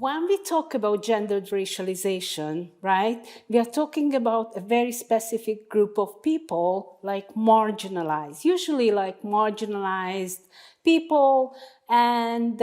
when we talk about gendered racialization, right, we are talking about a very specific group of people, like marginalized, usually like marginalized people. And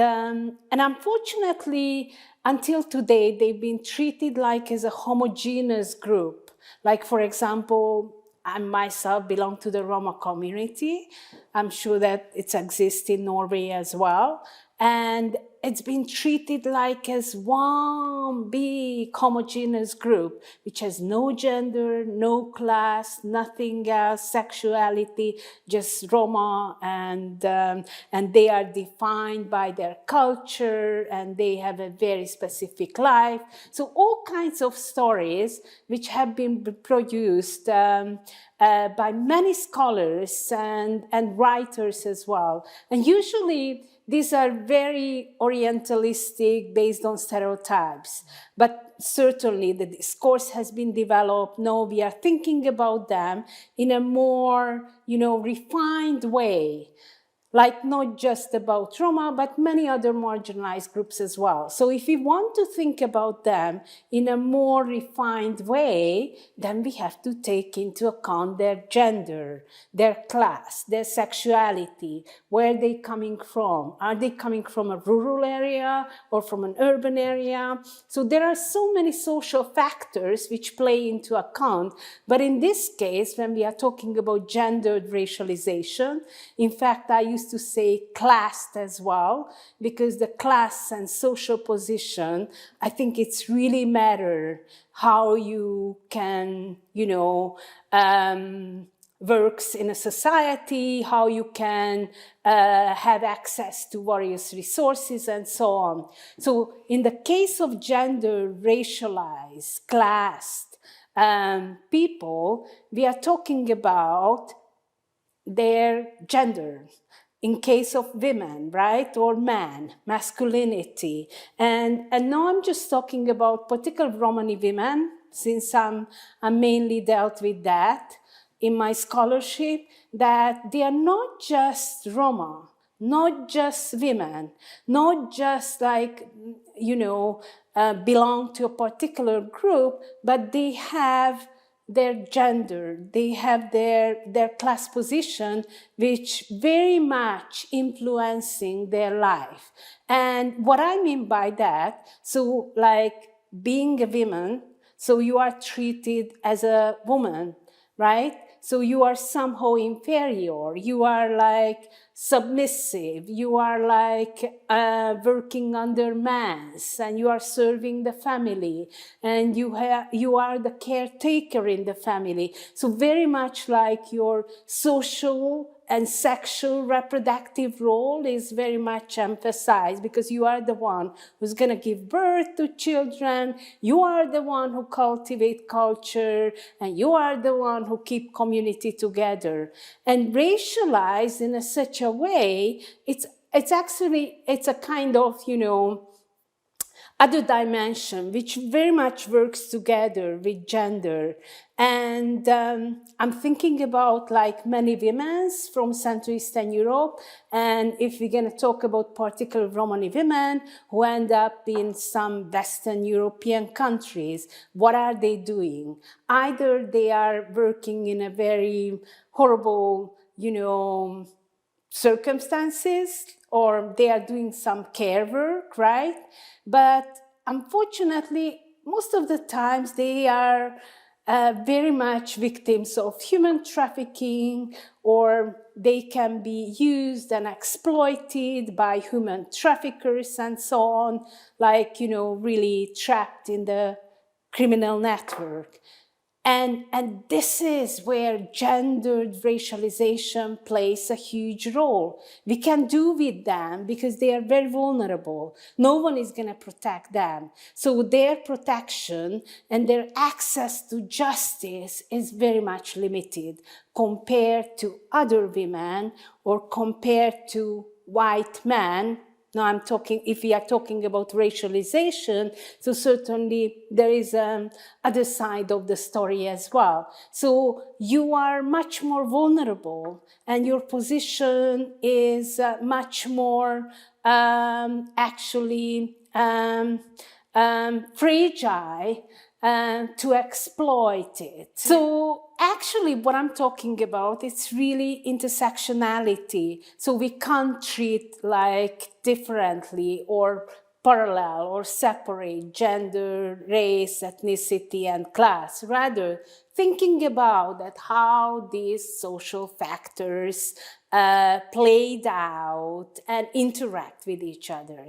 unfortunately, until today, they've been treated like as a homogeneous group. Like, for example, I myself belong to the Roma community. I'm sure that it exists in Norway as well. And it's been treated like as one big homogeneous group, which has no gender, no class, nothing else, sexuality, just Roma, and they are defined by their culture, and they have a very specific life. So all kinds of stories which have been produced by many scholars and writers as well. And usually these are very orientalistic, based on stereotypes. But certainly the discourse has been developed. Now we are thinking about them in a more, refined way. Like not just about Roma, but many other marginalized groups as well. So if we want to think about them in a more refined way, then we have to take into account their gender, their class, their sexuality, where are they coming from? Are they coming from a rural area or from an urban area? So there are so many social factors which play into account. But in this case, when we are talking about gendered racialization, in fact, I used to say classed as well, because the class and social position, I think it's really matter how you can, works in a society, how you can have access to various resources and so on. So in the case of gender racialized, classed people, we are talking about their gender. In case of women, right, or men, masculinity. And now I'm just talking about particular Romani women, since I'm mainly dealt with that in my scholarship, that they are not just Roma, not just women, not just like, belong to a particular group, but they have their gender, they have their class position, which very much influencing their life. And what I mean by that, so like being a woman, so you are treated as a woman, right? So you are somehow inferior, you are like submissive, you are like working under mans, and you are serving the family, and you are the caretaker in the family. So very much like your social and sexual reproductive role is very much emphasized, because you are the one who's going to give birth to children, you are the one who cultivate culture, and you are the one who keep community together. And racialized in such a way, it's a kind of, other dimension, which very much works together with gender. And I'm thinking about like many women from Central Eastern Europe. And if we're going to talk about particular Romani women who end up in some Western European countries, what are they doing? Either they are working in a very horrible, circumstances, or they are doing some care work, right? But unfortunately, most of the times they are very much victims of human trafficking, or they can be used and exploited by human traffickers and so on, like, really trapped in the criminal network. And this is where gendered racialization plays a huge role. We can do with them because they are very vulnerable. No one is going to protect them. So their protection and their access to justice is very much limited compared to other women or compared to white men. Now I'm talking, if we are talking about racialization, so certainly there is other side of the story as well. So you are much more vulnerable, and your position is much more actually fragile to exploit it. So actually what I'm talking about, it's really intersectionality. So we can't treat like differently or parallel or separate gender, race, ethnicity, and class. Rather, thinking about that how these social factors played out and interact with each other.